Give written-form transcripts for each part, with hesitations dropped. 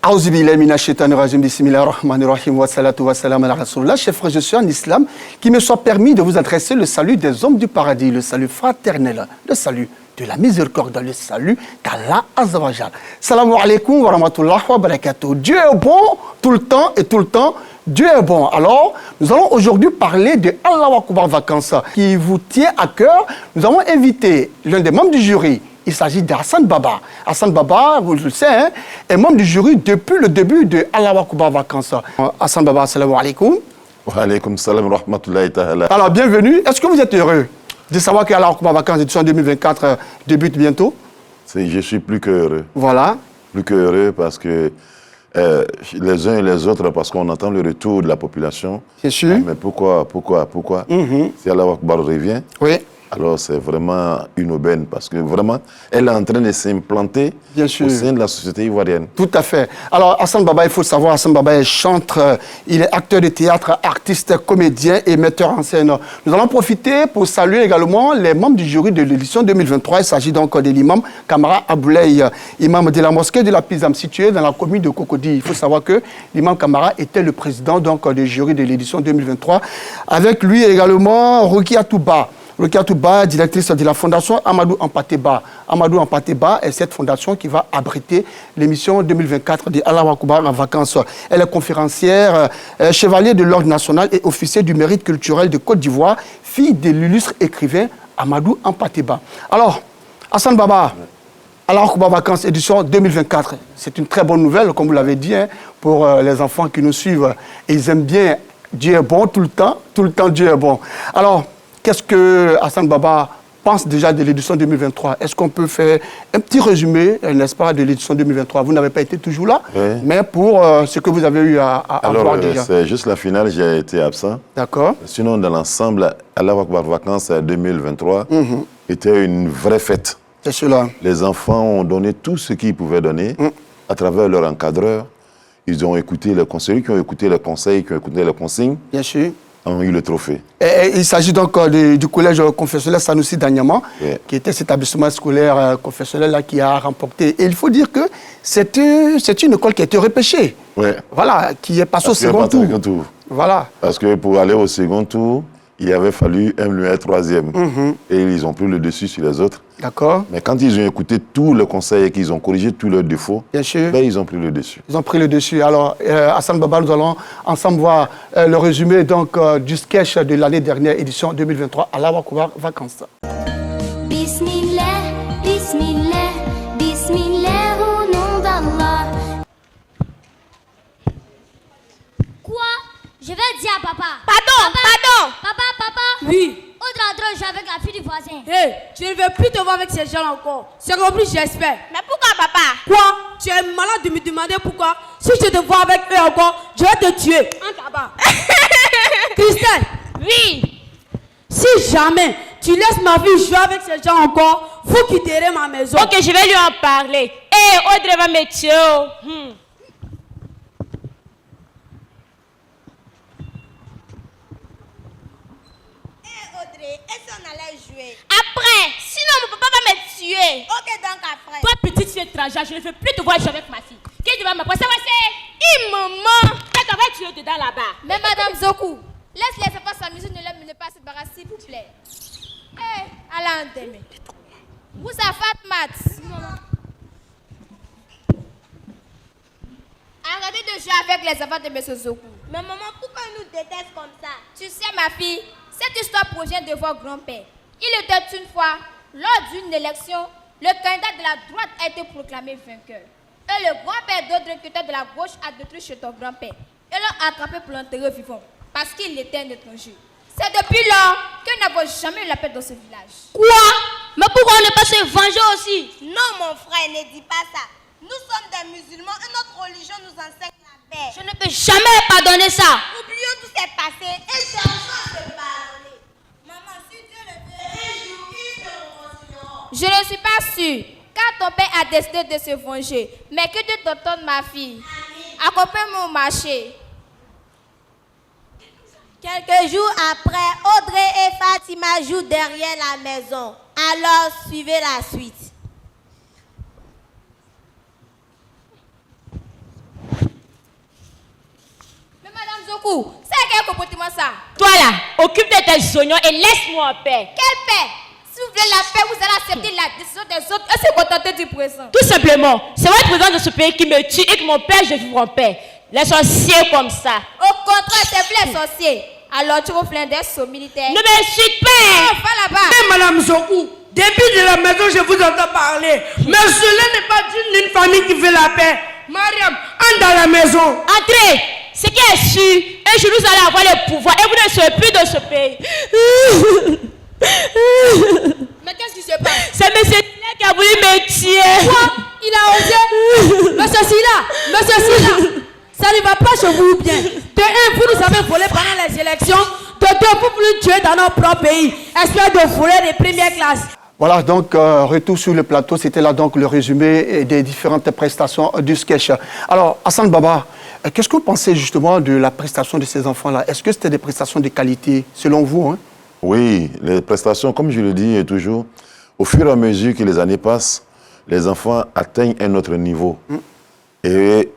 Aouzubillahi minash shaitanir rajim, bismillahir rahmanir rahim, wa salatu wa salam ala rasulullah. Chers frères, je suis en islam, qu'il me soit permis de vous adresser le salut des hommes du paradis, le salut fraternel, le salut de la miséricorde, le salut d'Allah Azza wa Jal. Salam alaikum wa rahmatullah wa barakatuh. Dieu est bon tout le temps et tout le temps. Dieu est bon. Alors, nous allons aujourd'hui parler de Allahu Akbar Vacances qui vous tient à cœur. Nous avons invité l'un des membres du jury. Il s'agit d'Hassan Baba. Hassan Baba, vous le savez, hein, est membre du jury depuis le début de Allahu Akbar Vacances. Hassan Baba, assalamu alaikum. Wa alaikum salam wa rahmatullahi ta'ala. Alors, bienvenue. Est-ce que vous êtes heureux de savoir que Allahu Akbar Vacances édition 2024 débute bientôt? Je suis plus que heureux. Voilà. Plus que heureux parce que les uns et les autres, parce qu'on entend le retour de la population. Bien sûr. Mais pourquoi Si Allahu Akbar revient, oui. Alors c'est vraiment une aubaine parce que vraiment, elle est en train de s'implanter au sein de la société ivoirienne. Tout à fait. Alors Hassan Baba, il faut savoir, Hassan Baba est chanteur, il est acteur de théâtre, artiste, comédien et metteur en scène. Nous allons profiter pour saluer également les membres du jury de l'édition 2023. Il s'agit donc de l'imam Kamara Aboulaye, imam de la mosquée de la Pizam située dans la commune de Cocody. Il faut savoir que l'imam Kamara était le président donc du jury de l'édition 2023. Avec lui également Rukia Touba. Rukia Touba, directrice de la fondation Amadou Ampateba. Amadou Ampateba est cette fondation qui va abriter l'émission 2024 de Allahu Akbar en vacances. Elle est conférencière, chevalier de l'ordre national et officier du mérite culturel de Côte d'Ivoire, fille de l'illustre écrivain Amadou Ampateba. Alors, Hassan Baba, Allahu Akbar Vacances édition 2024, c'est une très bonne nouvelle, comme vous l'avez dit, hein, pour les enfants qui nous suivent. Et ils aiment bien Dieu est bon tout le temps Dieu est bon. Alors, qu'est-ce que Hassan Baba pense déjà de l'édition 2023? Est-ce qu'on peut faire un petit résumé, n'est-ce pas, de l'édition 2023? Vous n'avez pas été toujours là, mais pour ce que vous avez eu à voir déjà. C'est juste la finale, j'ai été absent. D'accord. Sinon, dans l'ensemble, Allahu Akbar Vacances 2023 était une vraie fête. C'est cela. Les enfants ont donné tout ce qu'ils pouvaient donner à travers leur encadreur. Ils ont écouté les conseils, qui ont écouté les conseils, qui ont écouté les consignes. Bien sûr. Ont eu le trophée. Et il s'agit donc du collège confessionnel Sanoussi d'Anyama, qui était cet établissement scolaire confessionnel là, qui a remporté. Et il faut dire que c'est une école qui a été repêchée. Voilà, qui est passée au second tour. Voilà. Parce que pour aller au second tour, il avait fallu un meilleur troisième. Et ils ont pris le dessus sur les autres. D'accord. Mais quand ils ont écouté tous les conseils et qu'ils ont corrigé tous leurs défauts, ben, ils ont pris le dessus. Ils ont pris le dessus. Alors, Hassan Baba, nous allons ensemble voir le résumé donc, du sketch de l'année dernière, édition 2023, Allahu Akbar Vacances. Bismillah, Bismillah, Bismillah au nom d'Allah. Quoi? Je vais dire à papa. Pardon. Papa. Oui. Autre endroit, je suis avec la fille du voisin. Hé, tu ne veux plus te voir avec ces gens encore. C'est compris, j'espère. Mais pourquoi, papa? Quoi? Tu es malade de me demander pourquoi? Si je te vois avec eux encore, je vais te tuer. En tabac. Christelle. Oui. Si jamais tu laisses ma fille jouer avec ces gens encore, vous quitterez ma maison. Ok, je vais lui en parler. Hé, Audrey va me tuer. Est-ce qu'on allait jouer? Après, sinon mon papa va me tuer. Ok, donc après. Toi, petite fille étrangère, je ne veux plus te voir jouer avec ma fille. Qui va m'apprendre? Ça va, c'est maman. Tu vas tuer dedans là-bas. Mais madame Zoku, laisse les enfants s'amuser, ne les menez pas à cette barre, s'il vous plaît. Hé, allez, Andemé. Vous ça Fatmat. Arrêtez de jouer avec les enfants de M. Zoku. Mais maman, pourquoi ils nous détestent comme ça? Tu sais, ma fille, cette histoire provient de votre grand-père. Il était une fois, lors d'une élection, le candidat de la droite a été proclamé vainqueur. Et le grand-père d'Audrey, qui était de la gauche, a détruit chez ton grand-père. Et l'a attrapé pour l'enterrer vivant, parce qu'il était un étranger. C'est depuis lors que nous n'avons jamais eu la paix dans ce village. Quoi? Mais pourquoi on ne pas se venger aussi? Non, mon frère, ne dis pas ça. Nous sommes des musulmans et notre religion nous enseigne la paix. Je ne peux jamais pardonner ça. Oublions tout ce qui est passé et cherchons à se pardonner. Maman, si Dieu le veut, un jour, ils se reconcilieront. Je ne suis pas sûre, car ton père a décidé de se venger. Mais que Dieu t'entende, ma fille. Accompagne-moi au marché. Quelques jours après, Audrey et Fatima jouent derrière la maison. Alors, suivez la suite. fous. C'est quel comportement ça? Toi là, occupe de tes oignons et laisse-moi en paix. Quelle paix? Si vous voulez la paix, vous allez accepter la décision des autres et se contenter du présent. Tout simplement, c'est votre présence de ce pays qui me tue et que mon père, je vivre en paix. Les sorciers comme ça. Au contraire, c'est vous les sorciers. Alors tu reflètes des sauts militaires. Ne me suis pas. Va là-bas. Mais Madame Zokou, depuis de la maison, je vous entends parler. Mais cela n'est pas d'une famille qui fait la paix. Mariam, entre dans la maison. Entrez. Ce qui est sûr, un jour nous allons avoir le pouvoir et vous ne serez plus dans ce pays. Mais qu'est-ce qui se passe? C'est monsieur qui a voulu me tuer. Quoi? Il a osé? Monsieur Silla, ça ne va pas chez vous ou bien? De un, vous nous avez volé pendant les élections. De deux, vous voulez tuer dans notre propre pays. Espèce de voler des premières classes. Voilà, donc, retour sur le plateau. C'était là donc le résumé des différentes prestations du sketch. Alors, Hassan Baba, qu'est-ce que vous pensez justement de la prestation de ces enfants-là? Est-ce que c'était des prestations de qualité, selon vous, hein? Oui, les prestations, comme je le dis toujours, au fur et à mesure que les années passent, les enfants atteignent un autre niveau. Et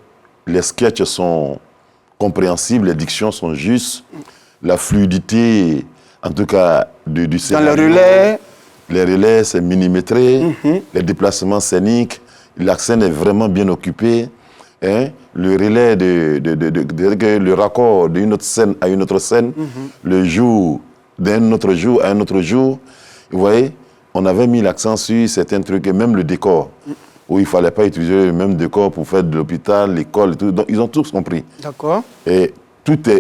les sketchs sont compréhensibles, les dictions sont justes, la fluidité, en tout cas, du scénario. Dans le relais. Les relais, c'est millimétré, les déplacements scéniques, la scène est vraiment bien occupée. Hein? Le relais, le raccord d'une autre scène à une autre scène, le jour d'un autre jour à un autre jour. Vous voyez, on avait mis l'accent sur certains trucs, et même le décor, où il ne fallait pas utiliser le même décor pour faire de l'hôpital, l'école et tout. Donc, ils ont tous compris. D'accord. Et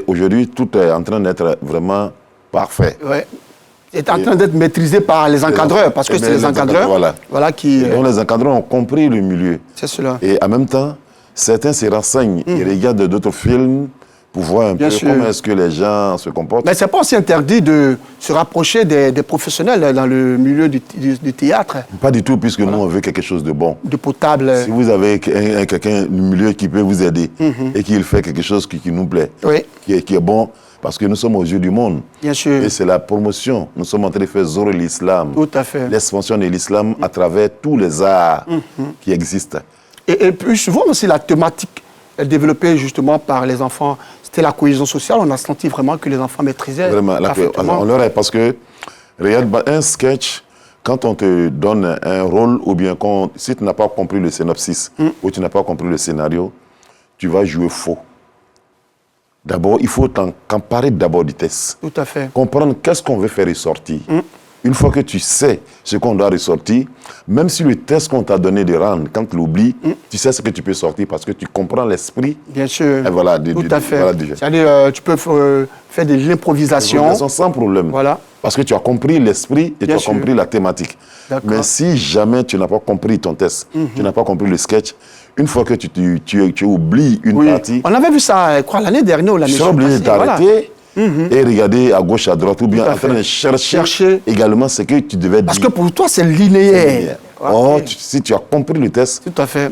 aujourd'hui, tout est en train d'être vraiment parfait. Ouais. C'est en train d'être maîtrisé par les encadreurs, parce que c'est les encadreurs voilà, qui... Donc les encadreurs ont compris le milieu. C'est cela. Et en même temps, certains se renseignent, ils regardent d'autres films pour voir un peu comment est-ce que les gens se comportent. Mais ce n'est pas aussi interdit de se rapprocher des professionnels dans le milieu du théâtre. Pas du tout, puisque nous, on veut quelque chose de bon. De potable. Si vous avez quelqu'un du milieu qui peut vous aider et qu'il fait quelque chose qui nous plaît, qui est bon, parce que nous sommes aux yeux du monde. Bien sûr. Et c'est la promotion. Nous sommes en train de faire Zohar l'islam. Tout à fait. L'expansion de l'islam à travers tous les arts qui existent. Et puis souvent aussi la thématique développée justement par les enfants, c'était la cohésion sociale. On a senti vraiment que les enfants maîtrisaient. Vraiment, on leur est parce que, regarde, un sketch, quand on te donne un rôle, ou bien si tu n'as pas compris le synopsis, ou tu n'as pas compris le scénario, tu vas jouer faux. D'abord, il faut t'emparer d'abord du test. Tout à fait. Comprendre qu'est-ce qu'on veut faire ressortir. Une fois que tu sais ce qu'on doit ressortir, même si le test qu'on t'a donné de rendre, quand tu l'oublies, tu sais ce que tu peux sortir parce que tu comprends l'esprit. Bien sûr. Et voilà, tout à fait. Voilà, c'est-à-dire, tu peux faire de l'improvisation. Sans problème. Voilà. Parce que tu as compris l'esprit et tu as compris la thématique. Mais si jamais tu n'as pas compris ton test, tu n'as pas compris le sketch, une fois que tu oublies une partie... On avait vu ça, l'année dernière ou l'année passée. Tu es obligé d'arrêter et regarder à gauche, à droite, ou bien en train de chercher également ce que tu devais dire. Parce que pour toi, c'est linéaire. Oh, si tu as compris le test,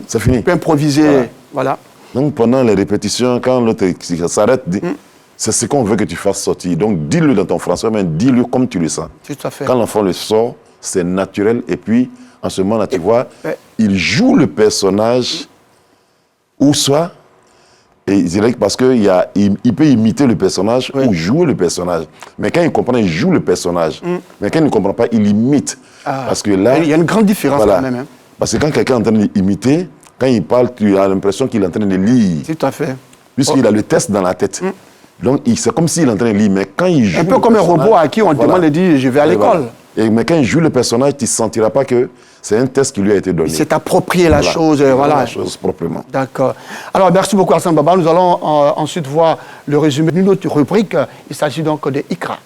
c'est fini. Tu peux improviser. Voilà. Donc pendant les répétitions, quand l'autre s'arrête, c'est ce qu'on veut que tu fasses sortir. Donc dis-le dans ton français, mais dis-le comme tu le sens. Tout à fait. Quand l'enfant le sort, c'est naturel. Et puis, en ce moment-là, tu vois, il joue le personnage, ou soit, parce qu'il peut imiter le personnage ou jouer le personnage. Mais quand il comprend, il joue le personnage. Mais quand il ne comprend pas, il imite. Parce que là... Il y a une grande différence quand même. Hein. Parce que quand quelqu'un est en train d'imiter, quand il parle, tu as l'impression qu'il est en train de lire. Tout à fait. Puisqu'il a le test dans la tête. Donc, c'est comme s'il est en train de lire. Mais quand il joue... Un peu comme un robot à qui on demande de dire « je vais à l'école ». Mais quand il joue le personnage, tu ne sentiras pas que c'est un test qui lui a été donné. Il s'est approprié la chose. La chose proprement. D'accord. Alors, merci beaucoup Hassan Baba. Nous allons ensuite voir le résumé d'une autre rubrique. Il s'agit donc de Ikra.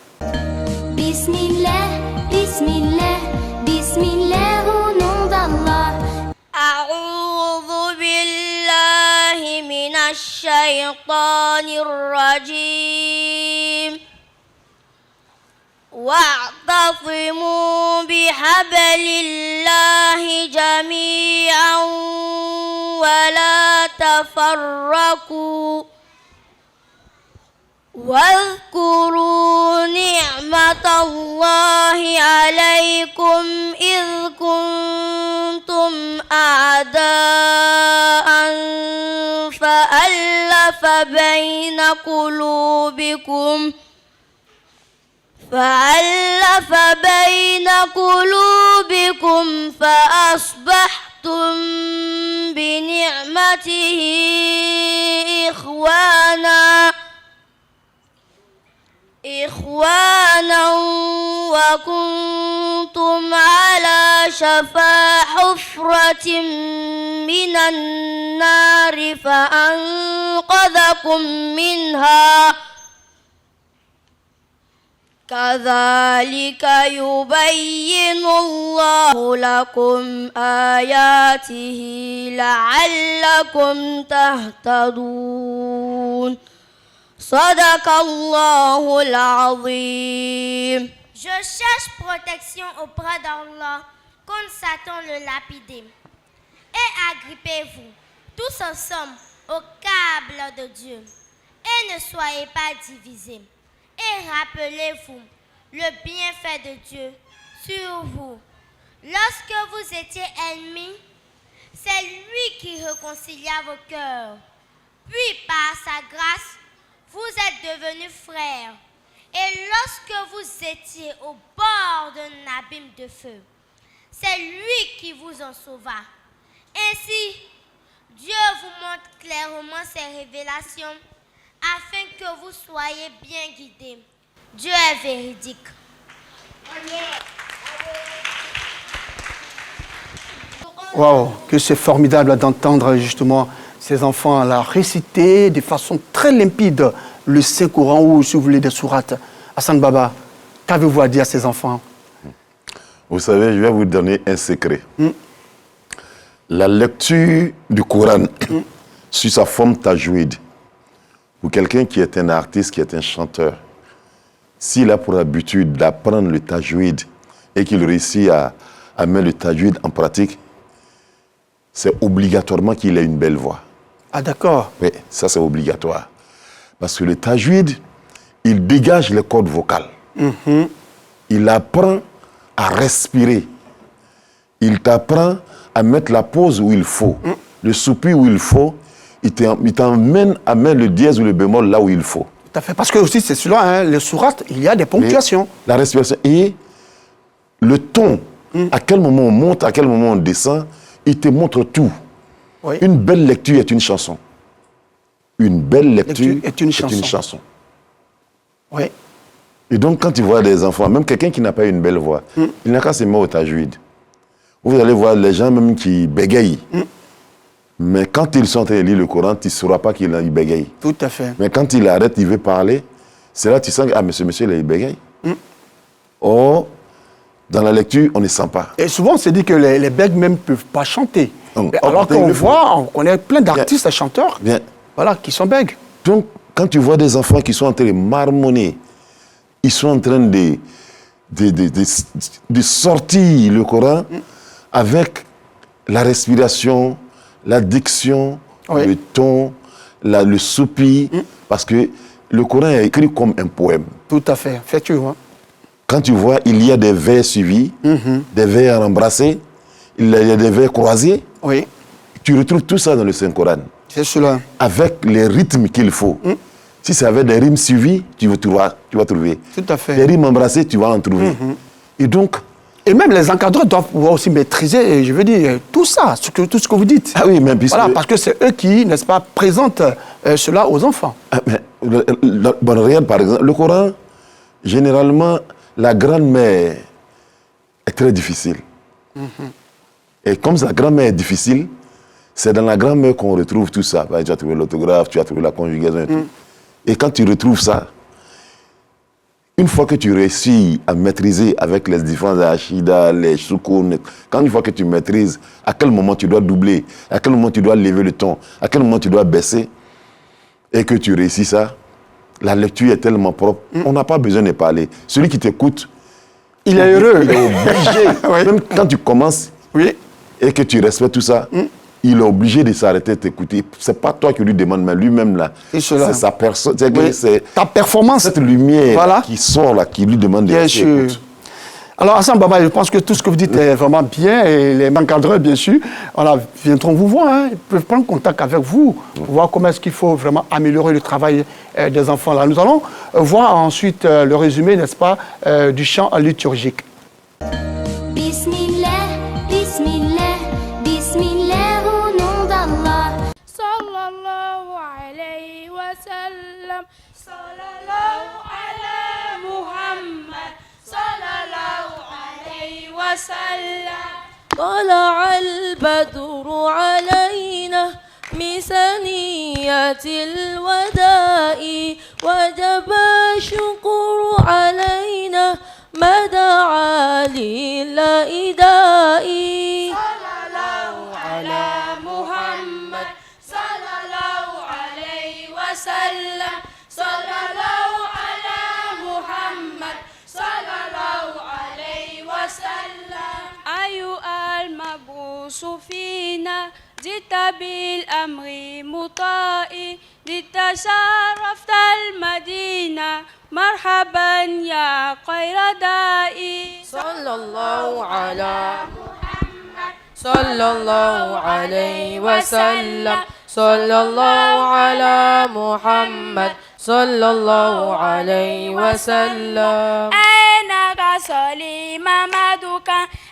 Bismillah, Bismillah, Bismillah au nom d'Allah. A'udhu billahi minash shaytanir rajim. واعتصموا بحبل الله جميعا ولا تفرقوا واذكروا نعمة الله عليكم إذ كنتم أعداء فألف بين قلوبكم فأصبحتم بنعمته إخوانا وكنتم على شفا حفرة من النار فأنقذكم منها كذلك يبين الله لكم آياته لعلكم تهتدون صدق الله العظيم. Je cherche protection auprès d'Allah contre Satan le lapidé. Et agrippez-vous tous ensemble au câble de Dieu. Et ne soyez pas divisés. Et rappelez-vous le bienfait de Dieu sur vous. Lorsque vous étiez ennemis, c'est lui qui réconcilia vos cœurs. Puis par sa grâce, vous êtes devenus frères. Et lorsque vous étiez au bord d'un abîme de feu, c'est lui qui vous en sauva. Ainsi, Dieu vous montre clairement ses révélations afin que vous soyez bien guidés. Dieu est véridique. Waouh, que c'est formidable d'entendre justement ces enfants la réciter de façon très limpide le Saint-Coran ou, si vous voulez, des sourates. Hassan Baba, qu'avez-vous à dire à ces enfants? Vous savez, je vais vous donner un secret. La lecture du Coran sur sa forme tajwid, pour quelqu'un qui est un artiste, qui est un chanteur, s'il a pour habitude d'apprendre le tajwid et qu'il réussit à mettre le tajwid en pratique, c'est obligatoirement qu'il ait une belle voix. Ah d'accord. Oui, ça c'est obligatoire. Parce que le tajwid, il dégage les cordes vocales. Il apprend à respirer. Il t'apprend à mettre la pause où il faut, le soupir où il faut. Il t'emmène à mettre le dièse ou le bémol là où il faut. Tout à fait. Parce que aussi, c'est cela, hein, les sourates, il y a des ponctuations. La respiration et le ton, à quel moment on monte, à quel moment on descend, il te montre tout. Oui. Une belle lecture est une chanson. Une belle lecture est une chanson. Oui. Et donc, quand tu vois des enfants, même quelqu'un qui n'a pas une belle voix, il n'a qu'à se mettre au tajwid. Vous allez voir les gens même qui bégayent. Mais quand ils sont en train de lire le Coran, tu ne sauras pas qu'il bégaye. Tout à fait. Mais quand il arrête, il veut parler, c'est là que tu sens que, ah, monsieur, il bégaye. Or, dans la lecture, on ne sent pas. Et souvent, on se dit que les bègues même ne peuvent pas chanter. Alors qu'on voit, on connaît plein d'artistes et chanteurs voilà, qui sont bègues. Donc, quand tu vois des enfants qui sont en train de marmonner, ils sont en train de sortir le Coran avec la respiration, la diction, le ton, le soupir, parce que le Coran est écrit comme un poème. Tout à fait, effectivement. Quand tu vois, il y a des vers suivis, des vers embrassés, il y a des vers croisés. Oui. Tu retrouves tout ça dans le Saint-Coran. C'est cela. Avec les rythmes qu'il faut. Si c'est avec des rimes suivies, tu vas trouver. Tout à fait. Des rimes embrassées, tu vas en trouver. Et donc... Et même les encadreurs doivent pouvoir aussi maîtriser, je veux dire, tout ça, tout ce que vous dites. Ah oui, même puisque... Voilà, parce que c'est eux qui, n'est-ce pas, présentent cela aux enfants. Regarde, par exemple, le Coran, généralement, la grammaire est très difficile. Et comme la grammaire est difficile, c'est dans la grammaire qu'on retrouve tout ça. Tu as trouvé l'orthographe, tu as trouvé la conjugaison et tout. Et quand tu retrouves ça, une fois que tu réussis à maîtriser avec les différents achida, les soukoun, une fois que tu maîtrises à quel moment tu dois doubler, à quel moment tu dois lever le ton, à quel moment tu dois baisser, et que tu réussis ça, la lecture est tellement propre, on n'a pas besoin de parler. Celui qui t'écoute, il est heureux. Il est obligé, même quand tu commences et que tu respectes tout ça, il est obligé de s'arrêter de t'écouter. Ce n'est pas toi qui lui demandes, mais lui-même là. C'est sa personne. C'est ta performance. Cette lumière qui sort là, qui lui demande de t'écouter. Alors, Hassan Baba, je pense que tout ce que vous dites est vraiment bien et les encadreurs, bien sûr, voilà, viendront vous voir. Hein. Ils peuvent prendre contact avec vous pour voir comment est-ce qu'il faut vraiment améliorer le travail des enfants. Là, nous allons voir ensuite le résumé, n'est-ce pas, du chant liturgique. Bismillah, Bismillah, Bismillah au nom d'Allah. Sallallahu alayhi wa sallam. Sallallahu ala Muhammad. Sallallahu alayhi wa sallam. طلع البدر علينا بثنية الوداع وجب الشكر علينا ما دعا للإداء Sallallahu ala Muhammad. Sallallahu alayhi wa sallam. Sallallahu ala Muhammad. Sallallahu alayhi wa sallam. أيها المبعوث فينا جئت بالأمر مطاع لتشرفت المدينة مرحبا يا خير داعي صلى الله على محمد صلى الله عليه وسلم صلى الله على محمد صلى الله عليه وسلم أينك صلي محمدك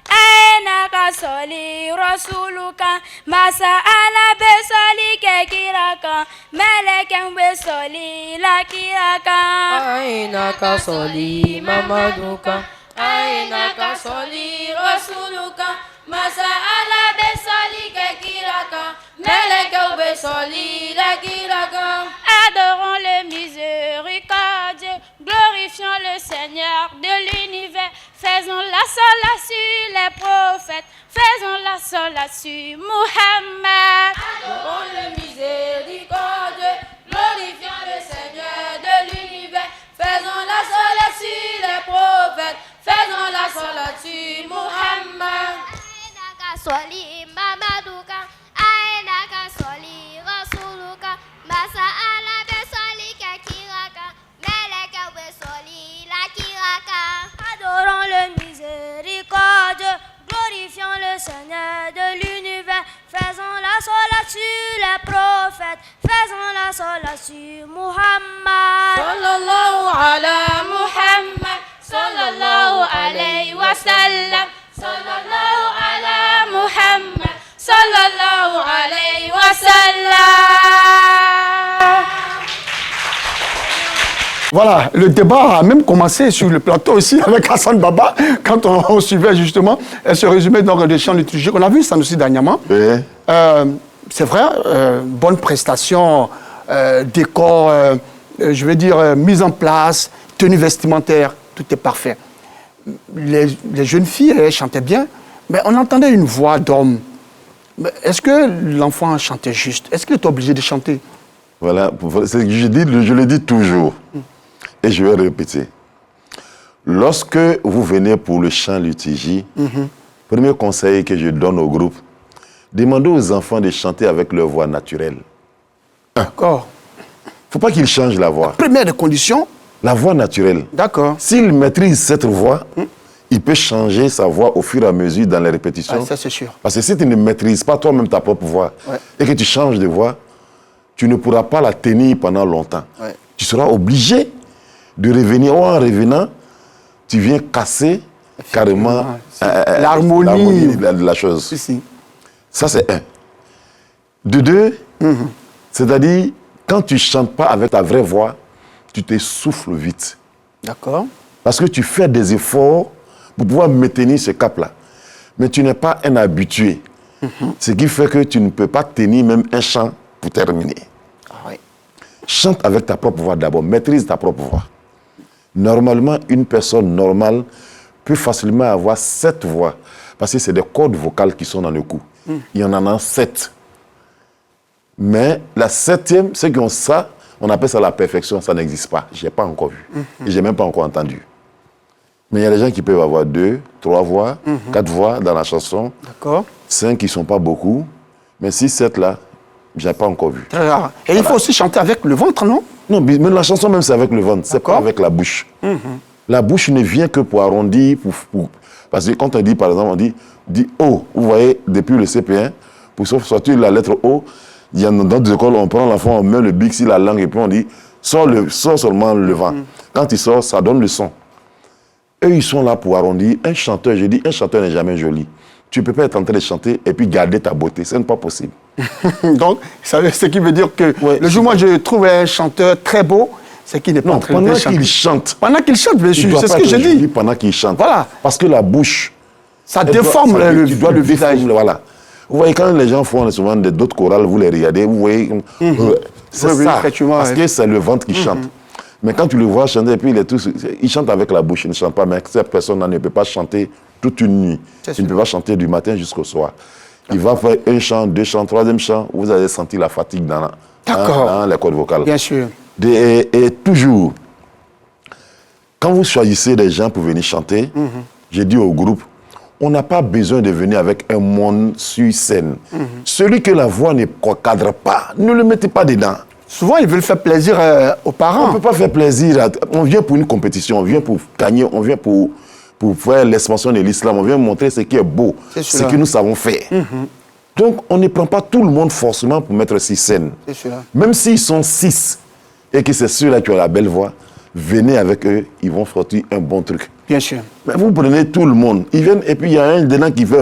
أينك صلي رسولك ما سأل بصليك كيرك ملك بصلي لكيرك أينك صلي محمدك أينك صلي رسولك ما سأل بصليك كيرك ملك بصلي لكيرك Adorons le miséricordieux, glorifions le Seigneur de l'univers, faisons la salat sur les prophètes, faisons la salat sur Muhammad. Adorons le miséricordieux, glorifions le Seigneur de l'univers, faisons la salat sur les prophètes, faisons la salat sur Muhammad. أينك صلي محمدك أينك صلي رسولك ما سأل بصليك كيرك ملك بصلي لكيرك Adorons le miséricordieux, glorifions le Seigneur de l'univers, faisons la salat sur les prophètes, faisons la salat sur Muhammad. Sallallahu ala Muhammad, sallallahu alayhi wa sallam, sallallahu ala Muhammad, sallallahu alayhi wa sallam. Voilà, le débat a même commencé sur le plateau aussi avec Hassan Baba, quand on suivait justement ce résumé des chants liturgiques. On a vu ça aussi dernièrement. Oui. C'est vrai, bonne prestation, décor, je veux dire, mise en place, tenue vestimentaire, tout est parfait. Les jeunes filles, elles chantaient bien, mais on entendait une voix d'homme. Est-ce que l'enfant chantait juste? Est-ce qu'il est obligé de chanter? Voilà, c'est ce que je le dis toujours. Et je vais répéter. Lorsque vous venez pour le chant liturgie, premier conseil que je donne au groupe, demandez aux enfants de chanter avec leur voix naturelle. D'accord. Il ne faut pas qu'ils changent la voix. Première des conditions? La voix naturelle. D'accord. S'il maîtrise cette voix, il peut changer sa voix au fur et à mesure dans les répétitions. Ah, ça, c'est sûr. Parce que si tu ne maîtrises pas toi-même ta propre voix et que tu changes de voix, tu ne pourras pas la tenir pendant longtemps. Ouais. Tu seras obligé de revenir. Ou en revenant, tu viens casser carrément l'harmonie de la chose. Si, si. Ça, c'est un. De deux, c'est-à-dire, quand tu ne chantes pas avec ta vraie voix, tu t'essouffles vite. D'accord. Parce que tu fais des efforts pour pouvoir maintenir ce cap-là. Mais tu n'es pas un habitué. Ce qui fait que tu ne peux pas tenir même un chant pour terminer. Ah, oui. Chante avec ta propre voix d'abord, maîtrise ta propre voix. Normalement, une personne normale peut facilement avoir 7 voix, parce que c'est des cordes vocales qui sont dans le cou. Il y en a 7. Mais la 7e, ceux qui ont ça, on appelle ça la perfection, ça n'existe pas. Je n'ai pas encore vu. Et je n'ai même pas encore entendu. Mais il y a des gens qui peuvent avoir 2, 3 voix, 4 voix dans la chanson. D'accord. 5 qui ne sont pas beaucoup. Mais 6, 7 là, je n'ai pas encore vu. Très rare. Et il faut aussi chanter avec le ventre, non? Non, mais la chanson même, c'est avec le ventre, c'est pas avec la bouche. La bouche ne vient que pour arrondir, Parce que quand on dit, par exemple, on dit O, vous voyez, depuis le CP1, pour sortir la lettre O, il y a dans des écoles, on prend l'enfant, on met le bic sur la langue et puis on dit, sort seulement le vent. Quand il sort, ça donne le son. Eux, ils sont là pour arrondir. Un chanteur, je dis, un chanteur n'est jamais joli. Tu ne peux pas être en train de chanter et puis garder ta beauté. Ce n'est pas possible. Donc, ce qui veut dire que le jour où moi je trouve un chanteur très beau, c'est qu'il n'est pas en train de chanter. Pendant qu'il chante. Pendant qu'il chante, bien sûr, c'est ce que je dis. Pendant qu'il chante. Voilà. Parce que la bouche... Ça déforme le visage. Voilà. Vous voyez, quand les gens font souvent d'autres chorales, vous les regardez, vous voyez... C'est ça. Parce que c'est le ventre qui chante. Mais quand tu le vois chanter, et puis il chante avec la bouche, il ne chante pas. Mais cette personne-là ne peut pas chanter toute une nuit. Il ne peut pas chanter du matin jusqu'au soir. Il va faire un chant, deux chants, troisième chant. Vous allez sentir la fatigue dans les cordes vocales. Bien sûr. Et toujours, quand vous choisissez des gens pour venir chanter, j'ai dit au groupe, on n'a pas besoin de venir avec un monde sur scène. Celui que la voix ne cadre pas, ne le mettez pas dedans. Souvent, ils veulent faire plaisir aux parents. On ne peut pas faire plaisir. On vient pour une compétition, on vient pour gagner, on vient pour faire l'expansion de l'islam, on vient montrer ce qui est beau, ce que nous savons faire. Donc, on ne prend pas tout le monde forcément pour mettre sur scène. Même s'ils sont 6 et que c'est ceux-là qui ont la belle voix, venez avec eux, ils vont sortir un bon truc. Bien sûr. Mais vous prenez tout le monde, ils viennent et puis il y a un dedans qui fait...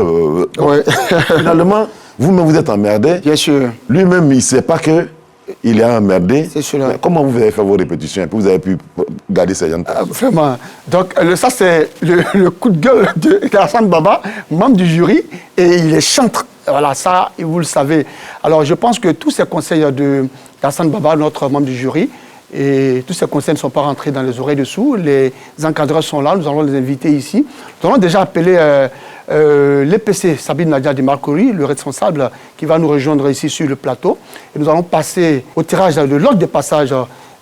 Finalement, vous-même vous êtes emmerdé. Bien sûr. Lui-même, il ne sait pas qu'il est emmerdé. C'est sûr. Comment vous avez fait vos répétitions et puis vous avez pu garder ces gens? Vraiment. Donc, ça, c'est le coup de gueule d'Hassane Baba, membre du jury, et il est chantre. Voilà, ça, vous le savez. Alors, je pense que tous ces conseils d'Hassane Baba, notre membre du jury, et tous ces conseils ne sont pas rentrés dans les oreilles dessous. Les encadreurs sont là, nous allons les inviter ici. Nous allons déjà appeler l'EPC Sabine Nadia de Marcory, le responsable qui va nous rejoindre ici sur le plateau. Et nous allons passer au tirage de l'ordre de passage.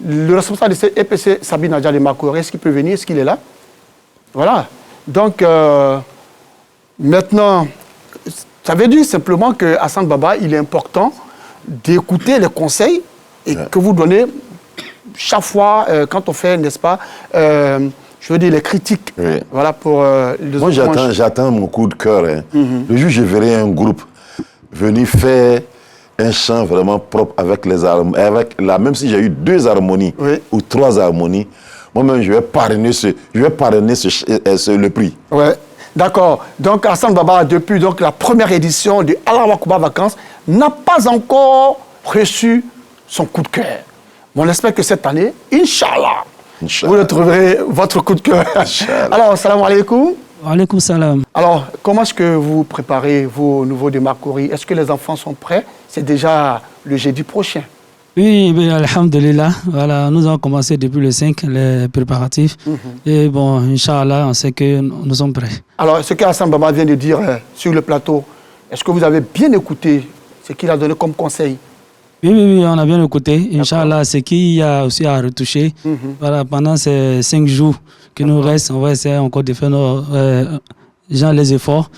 Le responsable de cette EPC Sabine Nadia de Marcory, est-ce qu'il peut venir? Est-ce qu'il est là? Voilà. Donc, maintenant, ça veut dire simplement que Hassane Baba, il est important d'écouter les conseils et que vous donnez chaque fois quand on fait, n'est-ce pas, je veux dire les critiques. Oui. Voilà pour les Moi, j'attends mon coup de cœur. Hein. Le jour où je verrai un groupe venir faire un chant vraiment propre avec les harmonies, même si j'ai eu 2 harmonies ou 3 harmonies, moi-même, je vais parrainer le prix. Ouais. D'accord. Donc, Hassane Baba, depuis donc, la première édition de Allah Wakouba Vacances, n'a pas encore reçu son coup de cœur. On espère que cette année, Inch'Allah, vous retrouverez votre coup de cœur. Alors, salam alaikum. Alaikum salam. Alors, comment est-ce que vous préparez vos nouveaux de Marcory? Est-ce que les enfants sont prêts? C'est déjà le jeudi prochain. Oui, bien, alhamdulillah. Voilà, nous avons commencé depuis le 5, les préparatifs. Et bon, Inch'Allah, on sait que nous sommes prêts. Alors, ce qu'Hassane Baba vient de dire sur le plateau, est-ce que vous avez bien écouté ce qu'il a donné comme conseil? Oui, on a bien écouté. Inch'Allah, ce qu'il y a aussi à retoucher. Voilà, pendant ces 5 jours qui nous restent, on va essayer encore de faire les efforts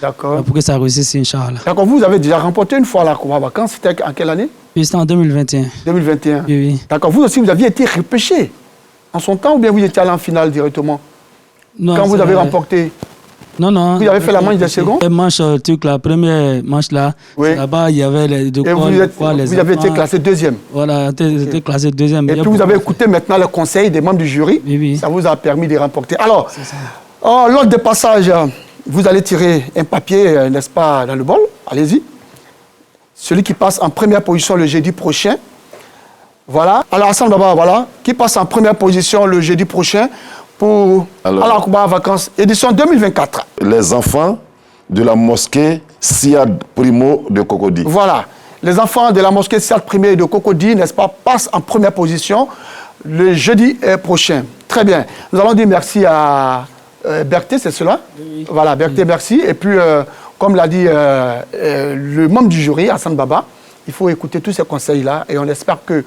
pour que ça réussisse, Inch'Allah. D'accord, vous avez déjà remporté une fois la Kouba Vacances, c'était en quelle année? Oui, c'était en 2021. 2021. Oui. D'accord, vous aussi, vous aviez été repêché en son temps ou bien vous étiez allé en finale directement? Non, quand vous avez remporté? Non. Vous avez fait la manche des secondes? La première manche là, là-bas, il y avait les deux. Et vous avez été classé 2e? Voilà, été classé 2e. Et puis vous avez écouté maintenant le conseil des membres du jury. Oui. Ça vous a permis de remporter. Alors, lors de passage, vous allez tirer un papier, n'est-ce pas, dans le bol. Allez-y. Celui qui passe en première position le jeudi prochain. Voilà. Alors, Hassane Baba, voilà. Qui passe en première position le jeudi prochain pour Allah Kouba Vacances, édition 2024. Les enfants de la mosquée Siad Primo de Cocody. Voilà. Les enfants de la mosquée Siad Primo de Cocody, n'est-ce pas, passent en première position le jeudi prochain. Très bien. Nous allons dire merci à Berthe, c'est cela? Oui. Voilà, Berthe, merci. Et puis, comme l'a dit le membre du jury, Hassane Baba, il faut écouter tous ces conseils-là et on espère que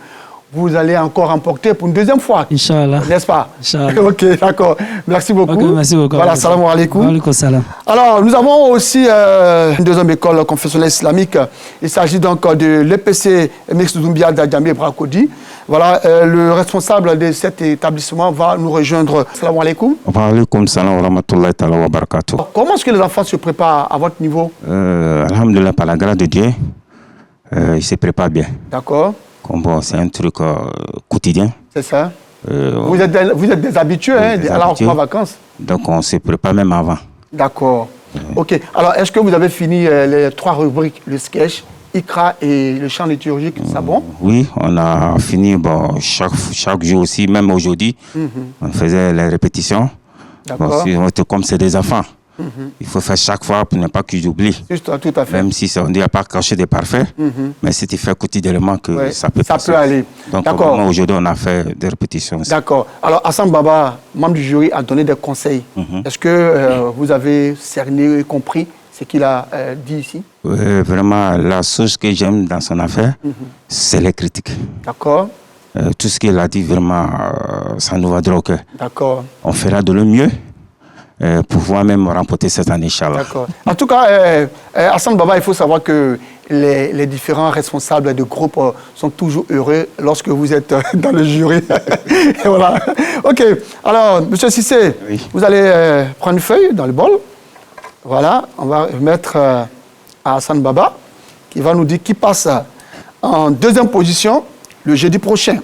vous allez encore remporter pour une deuxième fois. Inch'Allah. N'est-ce pas? Inch'Allah. Ok, d'accord. Merci beaucoup. Ok, merci beaucoup. Voilà, salam alaikum. Alaikum salam. Alors, nous avons aussi une deuxième école confessionnelle islamique. Il s'agit donc de l'EPC Mix Doumbia d'Adjamé Brakodi. Voilà, le responsable de cet établissement va nous rejoindre. Salam alaikum. Wa alaikum salam wa rahmatullahi ta'ala wa barakatuh. Comment est-ce que les enfants se préparent à votre niveau? Alhamdulillah, par la grâce de Dieu, ils se préparent bien. D'accord. Bon, c'est un truc quotidien. C'est ça. Vous êtes des habitués à la vacances. Donc on se prépare même avant. D'accord. Ok. Alors, est-ce que vous avez fini les 3 rubriques, le sketch, Ikra et le chant liturgique, c'est bon? Oui, on a fini chaque jour aussi, même aujourd'hui. On faisait les répétitions. D'accord. Comme c'est des enfants. Il faut faire chaque fois pour ne pas qu'ils oublient. Juste, tout à fait. Même si on ne dit pas cacher des parfaits, mais si tu fais quotidiennement que ça peut aller. Donc aujourd'hui, on a fait des répétitions. D'accord. Alors, Hassan Baba, membre du jury, a donné des conseils. Est-ce que vous avez cerné et compris ce qu'il a dit ici? Vraiment, la chose que j'aime dans son affaire, c'est les critiques. D'accord. Tout ce qu'il a dit, vraiment, ça nous va droit au cœur. D'accord. On fera de le mieux. Pour pouvoir même remporter cette année, Inch'Allah. D'accord. En tout cas, Hassan Baba, il faut savoir que les différents responsables de groupe sont toujours heureux lorsque vous êtes dans le jury. Et voilà. Ok. Alors, M. Cissé, vous allez prendre une feuille dans le bol. Voilà. On va mettre à Hassan Baba, qui va nous dire qui passe en deuxième position le jeudi prochain.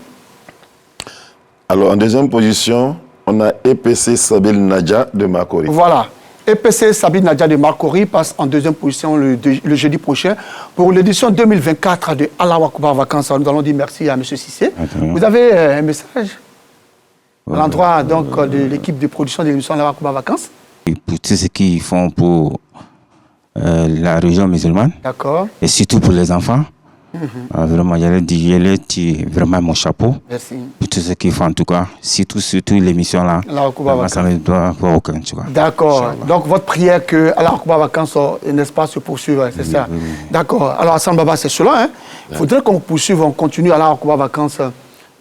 Alors, en deuxième position, on a EPC Sabil Nadja de Makori. Voilà. EPC Sabil Nadja de Makori passe en deuxième position le jeudi prochain pour l'édition 2024 de Allah Akbar Vacances. Nous allons dire merci à M. Cissé. Vous avez un message à l'endroit de l'équipe de production de l'émission Allah Akbar Vacances? Pour tout ce qu'ils font pour la région musulmane. D'accord. Et surtout pour les enfants. Vraiment, j'allais dire, vraiment mon chapeau. Merci. Pour tout ce qu'ils font, en tout cas, surtout l'émission là. Ça ne doit avoir aucun. D'accord. Donc, votre prière que Allah Akbar Vacances, n'est-ce pas, se poursuive, c'est ça? Oui. D'accord. Alors, Hassan Baba, c'est cela. Hein? Il faudrait qu'on poursuive, on continue Allah Akbar Vacances,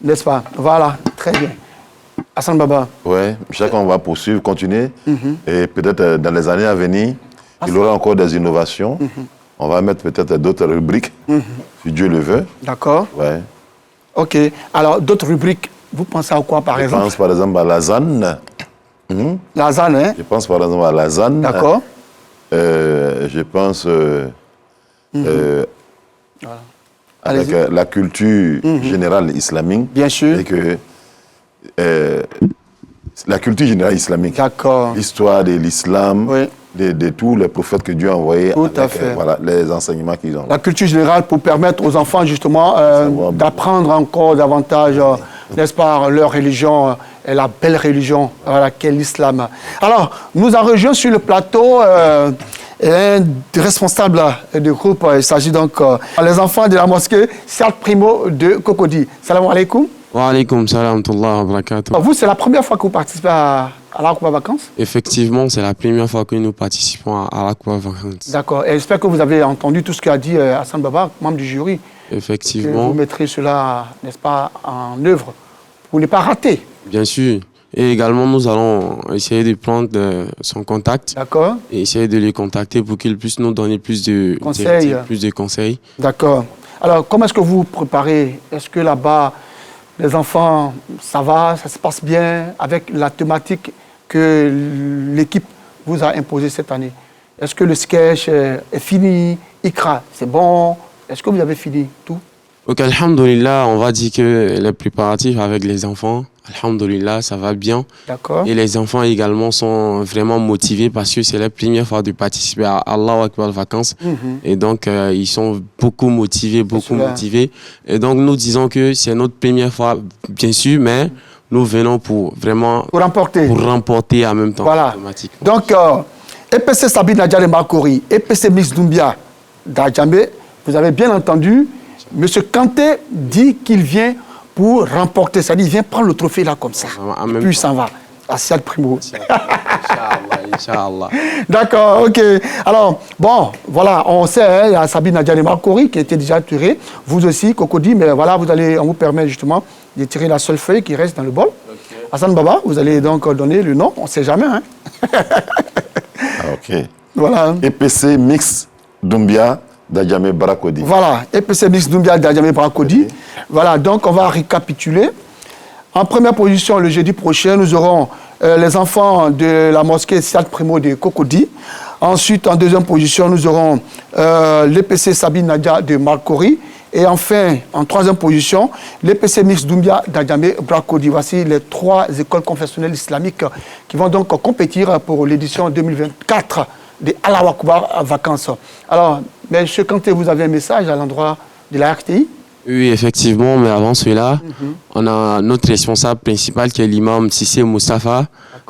n'est-ce pas? Voilà, très bien. Hassan Baba. Oui, chacun va poursuivre, continuer. Et peut-être dans les années à venir, il y aura encore des innovations. On va mettre peut-être d'autres rubriques, si Dieu le veut. D'accord. Ouais. Ok. Alors, d'autres rubriques, vous pensez à quoi, par exemple? Je pense par exemple à la ZAN. La ZAN, hein? Je pense par exemple à la ZAN. D'accord. Je pense avec la culture générale islamique. Bien sûr. Et que la culture générale islamique. D'accord. L'histoire de l'islam. Oui. De tous les prophètes que Dieu a envoyés, tout à fait. Voilà, les enseignements qu'ils ont. La culture générale pour permettre aux enfants justement d'apprendre encore davantage, n'est-ce pas, leur religion, et la belle religion, voilà, qu'est l'islam. Alors, nous en rejoignons sur le plateau un des responsables du groupe. Il s'agit donc des enfants de la mosquée Siad Primo de Cocody. Salam alaikum. Wa alaikum salam wa barakatuh. Vous, c'est la première fois que vous participez à l'Aqba Vacances? Effectivement, c'est la première fois que nous participons à l'Aqba Vacances. D'accord. Et j'espère que vous avez entendu tout ce qu'a dit Hassan Baba, membre du jury. Effectivement. Que vous mettrez cela, n'est-ce pas, en œuvre pour ne pas rater. Bien sûr. Et également, nous allons essayer de prendre son contact. D'accord. Et essayer de les contacter pour qu'ils puissent nous donner plus de conseils. D'accord. Alors, comment est-ce que vous préparez? Est-ce que là-bas, les enfants, ça va, ça se passe bien avec la thématique que l'équipe vous a imposée cette année? Est-ce que le sketch est fini? Ikra, c'est bon? Est-ce que vous avez fini tout? Ok, alhamdoulilah, on va dire que les préparatifs avec les enfants, alhamdoulilah, ça va bien. D'accord. Et les enfants également sont vraiment motivés parce que c'est la première fois de participer à Allah Akbar Vacances. Et donc, ils sont beaucoup motivés, Et donc, nous disons que c'est notre première fois, bien sûr, mais nous venons pour vraiment... Pour remporter en même temps. Voilà. Donc, EPC Sabil Nadja de Makori, EPC Mix Doumbia d'Adjamé, vous avez bien entendu, M. Kanté dit qu'il vient pour remporter, c'est-à-dire il vient prendre le trophée là comme ça. Puis il s'en va. À Siad Primo. Inch'Allah. D'accord, ok. Alors, bon, voilà, on sait, hein, il y a Sabine Nadia de Marcory qui était déjà tirée. Vous aussi, Cocody, mais voilà, on vous permet justement de tirer la seule feuille qui reste dans le bol. Okay. Hassan Baba, vous allez donc donner le nom, on ne sait jamais. Hein. Ok. Voilà. EPC Mix Doumbia Dadjamé Brakodi. Voilà, EPC Mix Doumbia Dadjamé Brakodi. Okay. Voilà, donc on va récapituler. En première position, le jeudi prochain, nous aurons les enfants de la mosquée Siad Primo de Cocody. Ensuite, en deuxième position, nous aurons l'EPC Sabine Nadia de Marcory. Et enfin, en troisième position, l'EPC Mix Doumbia Dadjamé Brakodi. Voici les 3 écoles confessionnelles islamiques qui vont donc compétir pour l'édition 2024 des Allahu Akbar vacances. Alors, M. Kanté, vous avez un message à l'endroit de la RTI? Oui, effectivement, mais avant cela, on a notre responsable principal qui est l'imam Sissé Moustapha,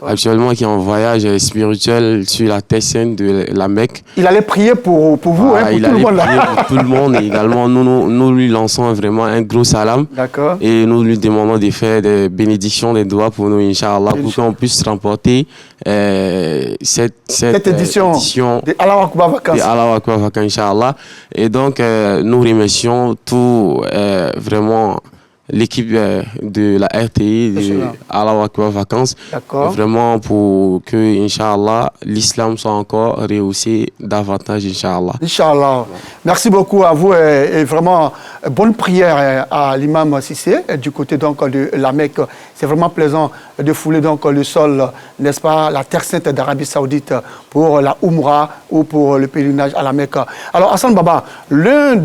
actuellement qui est en voyage spirituel sur la terre sainte de la Mecque. Il allait prier pour vous, voilà, hein, pour tout le monde. Il allait prier pour tout le monde et également nous lui lançons vraiment un gros salam. D'accord. Et nous lui demandons de faire des bénédictions, des doigts pour nous, Inch'Allah, pour qu'on puisse remporter cette édition des Allahu Akbar vacances. Des Allahu Akbar vacances, Inch'Allah. Et donc, nous remercions tout vraiment l'équipe de la RTI, de Allahu Akbar vacances, vraiment pour que, Inch'Allah, l'islam soit encore rehaussé davantage, Inch'Allah. Inch'Allah. Merci beaucoup à vous et vraiment bonne prière à l'imam Sissé du côté donc de la Mecque. C'est vraiment plaisant de fouler donc le sol, n'est-ce pas, la terre sainte d'Arabie Saoudite pour la Umrah ou pour le pèlerinage à la Mecque. Alors Hassan Baba, l'une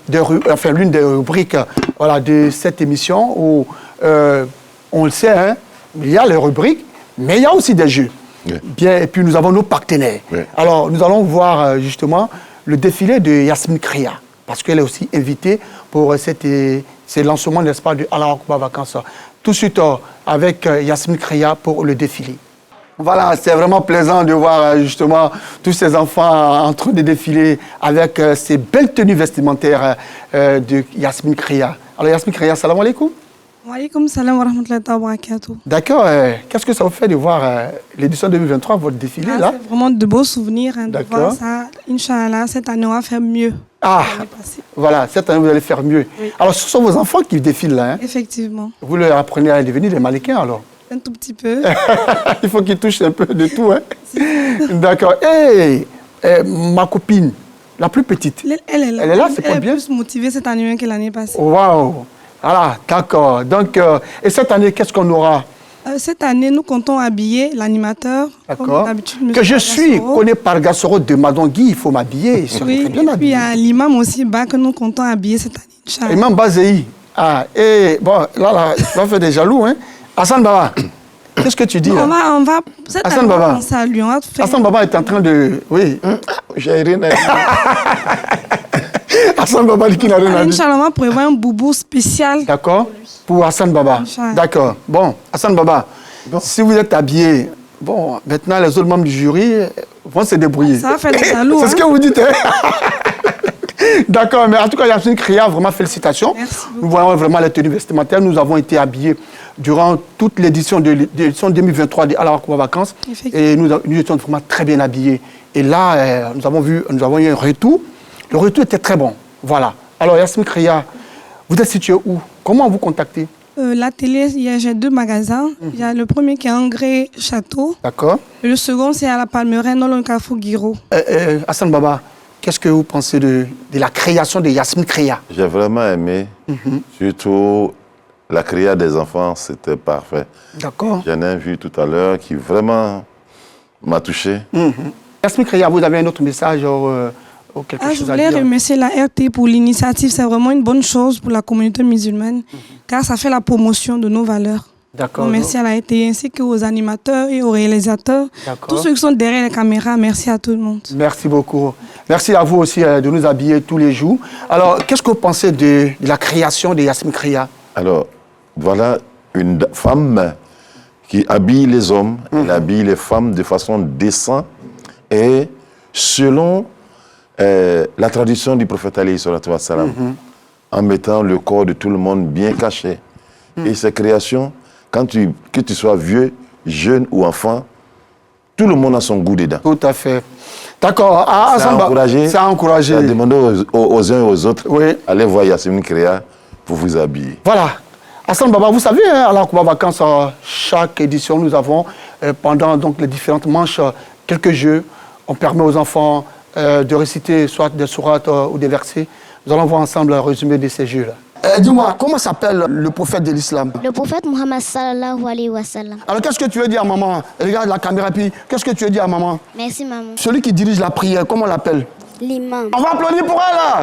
des rubriques voilà, de cette émission où on le sait, hein, il y a les rubriques, mais il y a aussi des jeux. Yeah. Bien, et puis nous avons nos partenaires. Yeah. Alors nous allons voir justement le défilé de Yasmine Kria, parce qu'elle est aussi invitée pour ce lancement, n'est-ce pas, de Allahu Akbar vacances. Tout de suite avec Yasmine Kria pour le défilé. Voilà, c'est vraiment plaisant de voir justement tous ces enfants en train de défiler avec ces belles tenues vestimentaires de Yasmine Kria. Alors Yasmine Kria, salam alaikum. Wa alaikum salam wa rahmatullahi wa barakatuh. D'accord, qu'est-ce que ça vous fait de voir l'édition 2023, votre défilé là? C'est vraiment de beaux souvenirs hein, de voir ça. Inch'Allah, cette année on va faire mieux. Ah, voilà, cette année vous allez faire mieux. Oui. Alors ce sont vos enfants qui défilent là, hein? Effectivement. Vous leur apprenez à devenir des mannequins alors? Un tout petit peu. Il faut qu'ils touchent un peu de tout, hein? D'accord. Hey, ma copine, la plus petite. Elle est là, c'est pas bien? Elle est plus motivée cette année que l'année passée. Waouh! Voilà, d'accord. Donc, et cette année, qu'est-ce qu'on aura? Cette année, nous comptons habiller l'animateur. D'accord. Que je suis connu par Gassoro de Madongui, il faut m'habiller. Oui, et puis il y a l'imam aussi bas que nous comptons habiller cette année. Imam Bazei. Ah, et bon, là, ça fait des jaloux, hein? Hassan Baba, qu'est-ce que tu dis là? On va, Hassan Baba. Hassan Baba est en train de... Oui. J'ai rien à dire. Hassan Baba dit qu'il n'a rien à dire. Inch'Allah, on va prévoir un boubou spécial. D'accord. Pour Hassan Baba. D'accord. Bon, Hassan Baba, si vous êtes habillé, bon, maintenant les autres membres du jury vont se débrouiller. Ça va faire des jaloux. C'est ce que vous dites, hein? D'accord, mais en tout cas, Yasmine Kria, vraiment félicitations. Nous voyons vraiment les tenues vestimentaires. Nous avons été habillés durant toute l'édition 2023 des Allahu Akbar vacances. Et nous étions vraiment très bien habillés. Et là, nous avons eu un retour. Le retour était très bon. Voilà. Alors, Yasmine Kria, vous êtes situé où? Comment vous contactez? La télé, j'ai 2 magasins. Il y a le premier qui est à Angré Château. D'accord. Et le second, c'est à la Palmeraie, dans le Carrefour Guiraud. Hassan Baba, qu'est-ce que vous pensez de la création de Yasmine Kria? J'ai vraiment aimé. Surtout la créa des enfants, c'était parfait. D'accord. J'en ai vu tout à l'heure qui vraiment m'a touché. Yasmine Kria, vous avez un autre message ou quelque chose à dire? Je voulais remercier la RT pour l'initiative. C'est vraiment une bonne chose pour la communauté musulmane, car ça fait la promotion de nos valeurs. D'accord. Merci à la RT ainsi qu'aux animateurs et aux réalisateurs. Tous ceux qui sont derrière les caméras, merci à tout le monde. Merci beaucoup. Merci à vous aussi de nous habiller tous les jours. Alors, qu'est-ce que vous pensez de la création de Yasmine Kria? Alors, voilà une femme qui habille les hommes, elle habille les femmes de façon décente et selon la tradition du prophète alayhi salatu wa salam, en mettant le corps de tout le monde bien caché. Et ces créations, que tu sois vieux, jeune ou enfant, tout le monde a son goût dedans. Tout à fait. D'accord. C'est à encourager. C'est à demander aux uns et aux autres. Oui. Allez voir Yasmine Créa pour vous habiller. Voilà. Hassan Baba, vous savez, à la Kouba Vacances, chaque édition, nous avons, pendant donc, les différentes manches, quelques jeux. On permet aux enfants de réciter soit des sourates ou des versets. Nous allons voir ensemble un résumé de ces jeux-là. Dis-moi, comment s'appelle le prophète de l'islam? Le prophète Muhammad sallallahu alayhi wa sallam. Alors, qu'est-ce que tu veux dire à maman? Regarde la caméra, puis qu'est-ce que tu veux dire à maman? Merci, maman. Celui qui dirige la prière, comment on l'appelle? L'imam. On va applaudir pour elle, là.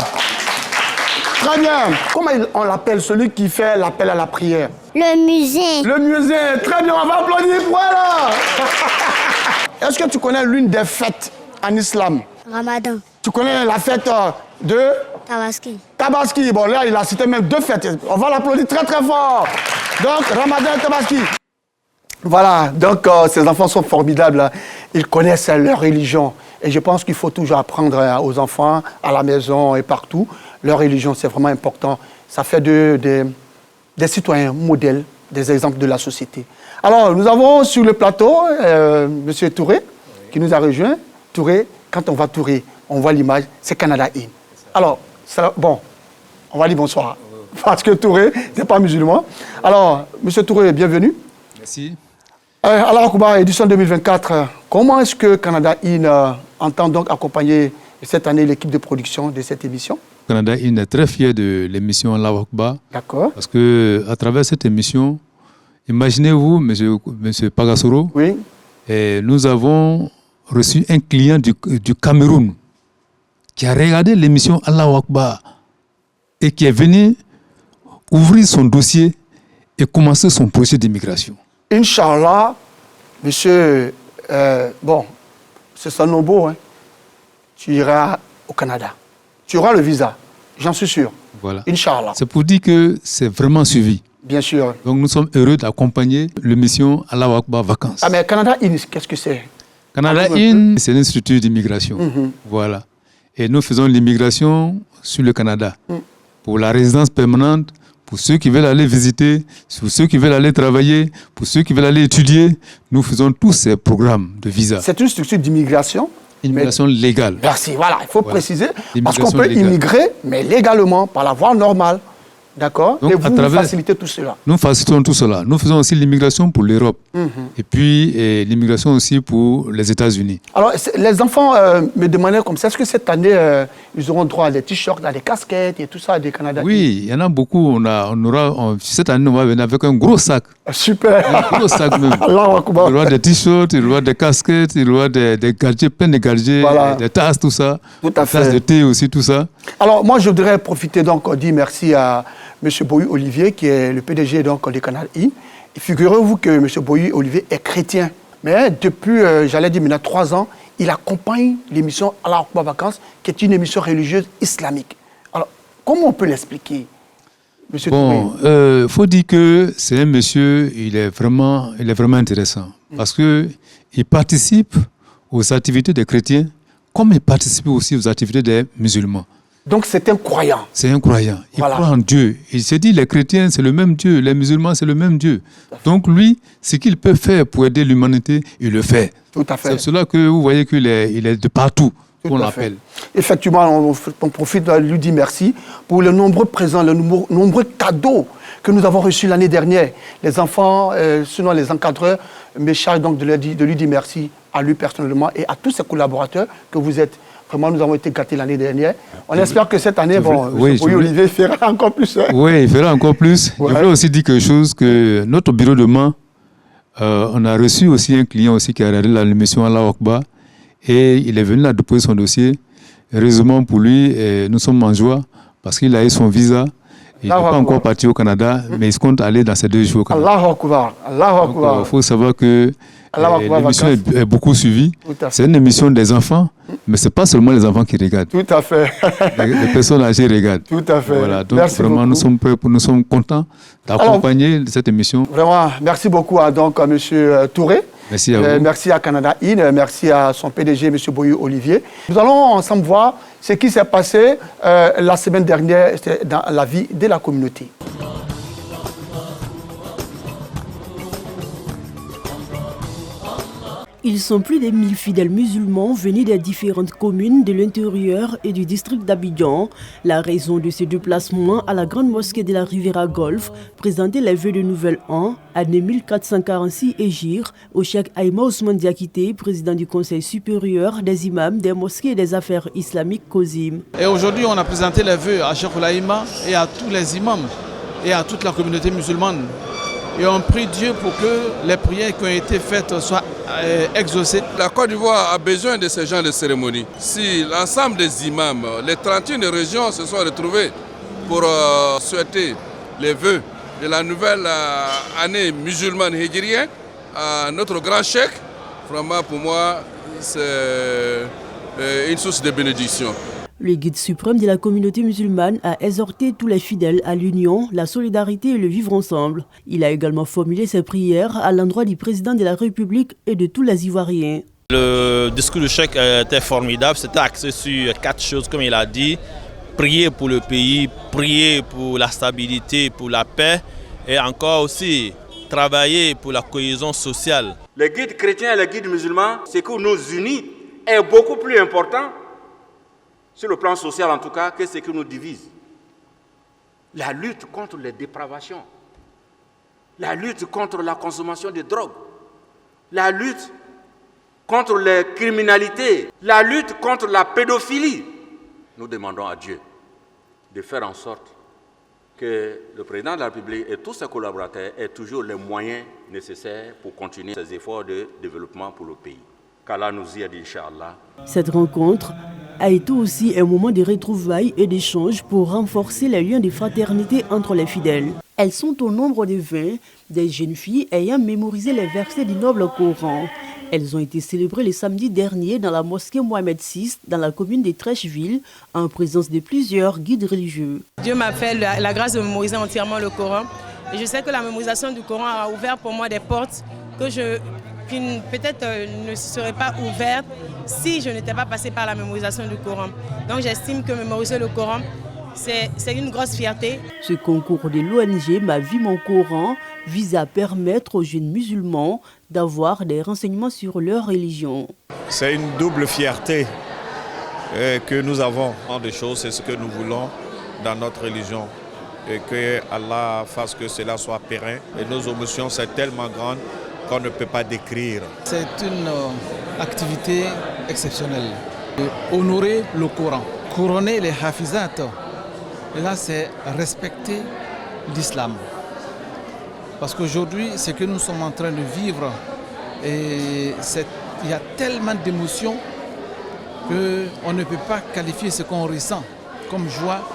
Très bien. Comment on l'appelle, celui qui fait l'appel à la prière? Le muezzin. Le muezzin. Très bien, on va applaudir pour elle, là. Est-ce que tu connais l'une des fêtes en islam? Ramadan. Tu connais la fête de Tabaski. Tabaski. Bon, là, il a cité même 2 fêtes. On va l'applaudir très, très fort. Donc, Ramadan et Tabaski. Voilà. Donc, ces enfants sont formidables. Hein. Ils connaissent leur religion. Et je pense qu'il faut toujours apprendre aux enfants, à la maison et partout. Leur religion, c'est vraiment important. Ça fait des citoyens modèles, des exemples de la société. Alors, nous avons sur le plateau M. Touré, qui nous a rejoint. Touré, quand on va Touré, on voit l'image, c'est Canada In. Alors, bon, on va dire bonsoir. Parce que Touré n'est pas musulman. Alors, M. Touré, bienvenue. Merci. Alors, Kouba, édition 2024, comment est-ce que Canada In entend donc accompagner cette année l'équipe de production de cette émission? Canada In est très fier de l'émission Allahu Akbar. D'accord. Parce qu'à travers cette émission, imaginez-vous, M. Pagasoro, oui. Et nous avons reçu un client du Cameroun qui a regardé l'émission Allahu Akbar et qui est venu ouvrir son dossier et commencer son projet d'immigration. Inch'Allah, monsieur, bon, c'est Sanobo, hein, tu iras au Canada. Tu auras le visa, j'en suis sûr. Voilà. Inch'Allah. C'est pour dire que c'est vraiment suivi. Bien sûr. Donc nous sommes heureux d'accompagner l'émission Allahu Akbar Vacances. Ah mais Canada In, qu'est-ce que c'est? Canada In, c'est l'institut d'immigration. Voilà. Et nous faisons l'immigration sur le Canada. Pour la résidence permanente, pour ceux qui veulent aller visiter, pour ceux qui veulent aller travailler, pour ceux qui veulent aller étudier, nous faisons tous ces programmes de visa. C'est une structure d'immigration. Immigration légale. Merci, voilà, il faut préciser. Parce qu'on peut immigrer, mais légalement, par la voie normale. D'accord. Et vous facilitez tout cela. Nous facilitons tout cela. Nous faisons aussi l'immigration pour l'Europe. Et puis l'immigration aussi pour les États-Unis. Alors, les enfants me demandaient comme ça, est-ce que cette année, ils auront droit à des t-shirts, à des casquettes et tout ça, des Canadiens? Oui, il y en a beaucoup. Cette année, on va venir avec un gros sac. Super. Un gros sac même. Il y aura des t-shirts, il y aura des casquettes, il y aura des gadgets, plein de gadgets, voilà. Des tasses, tout ça. Tout à fait. Tasses de thé aussi, tout ça. Alors, moi, je voudrais profiter donc, dire merci à M. Boyu Olivier, qui est le PDG donc, du Canal In. Et figurez-vous que M. Boyu Olivier est chrétien. Mais depuis, j'allais dire maintenant 3 ans, il accompagne l'émission Allahu Akbar Vacances, qui est une émission religieuse islamique. Alors, comment on peut l'expliquer, M. Bon, faut dire que c'est un monsieur, il est vraiment intéressant. Parce qu'il participe aux activités des chrétiens, comme il participe aussi aux activités des musulmans. Donc c'est un croyant. C'est un croyant. Il croit en Dieu. Il se dit, les chrétiens, c'est le même Dieu. Les musulmans, c'est le même Dieu. Donc lui, ce qu'il peut faire pour aider l'humanité, il le fait. Tout à fait. C'est cela que vous voyez qu'il est de partout, qu'on l'appelle. Effectivement, on profite de lui dire merci pour les nombreux présents, les nombreux cadeaux que nous avons reçus l'année dernière. Les enfants, sinon les encadreurs, me chargent donc de lui dire merci à lui personnellement et à tous ses collaborateurs que vous êtes. Vraiment, nous avons été gâtés l'année dernière. On espère que cette année, Olivier fera encore plus. Hein. Oui, il fera encore plus. Ouais. Je voulais aussi dire quelque chose, que notre bureau de main, on a reçu aussi un client aussi qui a regardé l'émission Allahu Akbar et il est venu là déposer son dossier. Heureusement pour lui, nous sommes en joie parce qu'il a eu son visa. Il n'est pas encore parti au Canada, mais il se compte aller dans ces 2 jours au Canada. Allahu Akbar. Allahu Akbar. Il faut savoir que l'émission est beaucoup suivie. C'est une émission des enfants, mais ce n'est pas seulement les enfants qui regardent. Tout à fait. les personnes âgées regardent. Tout à fait. Voilà. Donc merci vraiment, beaucoup. nous sommes contents d'accompagner cette émission. Vraiment, merci beaucoup à M. Touré. Merci à vous. Merci à Canada In, merci à son PDG, M. Boyu Olivier. Nous allons ensemble voir ce qui s'est passé la semaine dernière dans la vie de la communauté. Ils sont plus de 1000 fidèles musulmans venus des différentes communes de l'intérieur et du district d'Abidjan. La raison de ce déplacement à la grande mosquée de la Riviera Golf, présenter les vœux de Nouvel An, année 1446 Hégire, au cheikh Aïma Ousmane Diakité, président du Conseil supérieur des imams des mosquées et des affaires islamiques COSIM. Et aujourd'hui, on a présenté les vœux à Cheikh Aïma et à tous les imams et à toute la communauté musulmane. Et on prie Dieu pour que les prières qui ont été faites soient exaucées. La Côte d'Ivoire a besoin de ce genre de cérémonie. Si l'ensemble des imams, les 31 régions se sont retrouvés pour souhaiter les vœux de la nouvelle année musulmane hégirienne à notre grand cheikh, vraiment pour moi, c'est une source de bénédiction. Le guide suprême de la communauté musulmane a exhorté tous les fidèles à l'union, la solidarité et le vivre ensemble. Il a également formulé ses prières à l'endroit du président de la République et de tous les Ivoiriens. Le discours du cheikh était formidable, c'était axé sur 4 choses comme il a dit. Prier pour le pays, prier pour la stabilité, pour la paix et encore aussi travailler pour la cohésion sociale. Les guides chrétiens et les guides musulmans, ce qui nous unit est beaucoup plus important sur le plan social en tout cas, que ce qui nous divise. La lutte contre les dépravations, la lutte contre la consommation de drogue, la lutte contre les criminalités, la lutte contre la pédophilie. Nous demandons à Dieu de faire en sorte que le président de la République et tous ses collaborateurs aient toujours les moyens nécessaires pour continuer ces efforts de développement pour le pays. Qu'Allah nous y aide, Inch'Allah. Cette rencontre a été aussi un moment de retrouvailles et d'échanges pour renforcer les liens de fraternité entre les fidèles. Elles sont au nombre de 20, des jeunes filles ayant mémorisé les versets du noble Coran. Elles ont été célébrées le samedi dernier dans la mosquée Mohamed VI, dans la commune de Trècheville, en présence de plusieurs guides religieux. Dieu m'a fait la grâce de mémoriser entièrement le Coran. Et je sais que la mémorisation du Coran a ouvert pour moi des portes qui peut-être ne seraient pas ouvertes si je n'étais pas passée par la mémorisation du Coran. Donc j'estime que mémoriser le Coran, c'est une grosse fierté. Ce concours de l'ONG Ma vie, mon Coran vise à permettre aux jeunes musulmans d'avoir des renseignements sur leur religion. C'est une double fierté que nous avons. En des choses, c'est ce que nous voulons dans notre religion. Et que Allah fasse que cela soit pérenne. Et nos émotions, c'est tellement grande qu'on ne peut pas décrire. C'est une activité exceptionnelle. Honorer le Coran, couronner les hafizat. Et là, c'est respecter l'islam. Parce qu'aujourd'hui, ce que nous sommes en train de vivre, il y a tellement d'émotions qu'on ne peut pas qualifier ce qu'on ressent comme joie,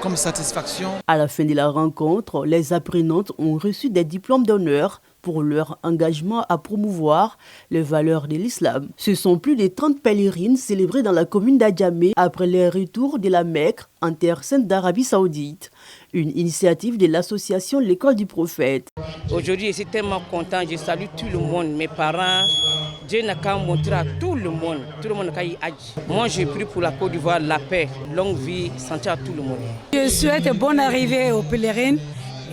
comme satisfaction. À la fin de la rencontre, les apprenantes ont reçu des diplômes d'honneur pour leur engagement à promouvoir les valeurs de l'islam. Ce sont plus de 30 pèlerines célébrées dans la commune d'Adjamé après leur retour de la Mecque en terre sainte d'Arabie Saoudite. Une initiative de l'association L'École du Prophète. Aujourd'hui, je suis tellement content, je salue tout le monde, mes parents. Dieu n'a qu'à montrer à tout le monde n'a qu'à y aller. Moi, je prie pour la Côte d'Ivoire, la paix, longue vie, santé à tout le monde. Je souhaite bonne arrivée aux pèlerines.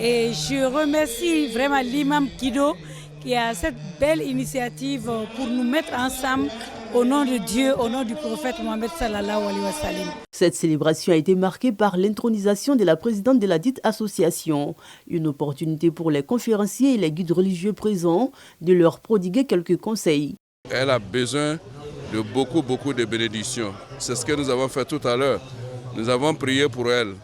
Et je remercie vraiment l'imam Kido qui a cette belle initiative pour nous mettre ensemble au nom de Dieu, au nom du prophète Mohammed sallallahu alayhi wa sallam. Cette célébration a été marquée par l'intronisation de la présidente de la dite association. Une opportunité pour les conférenciers et les guides religieux présents de leur prodiguer quelques conseils. Elle a besoin de beaucoup de bénédictions. C'est ce que nous avons fait tout à l'heure. Nous avons prié pour elle.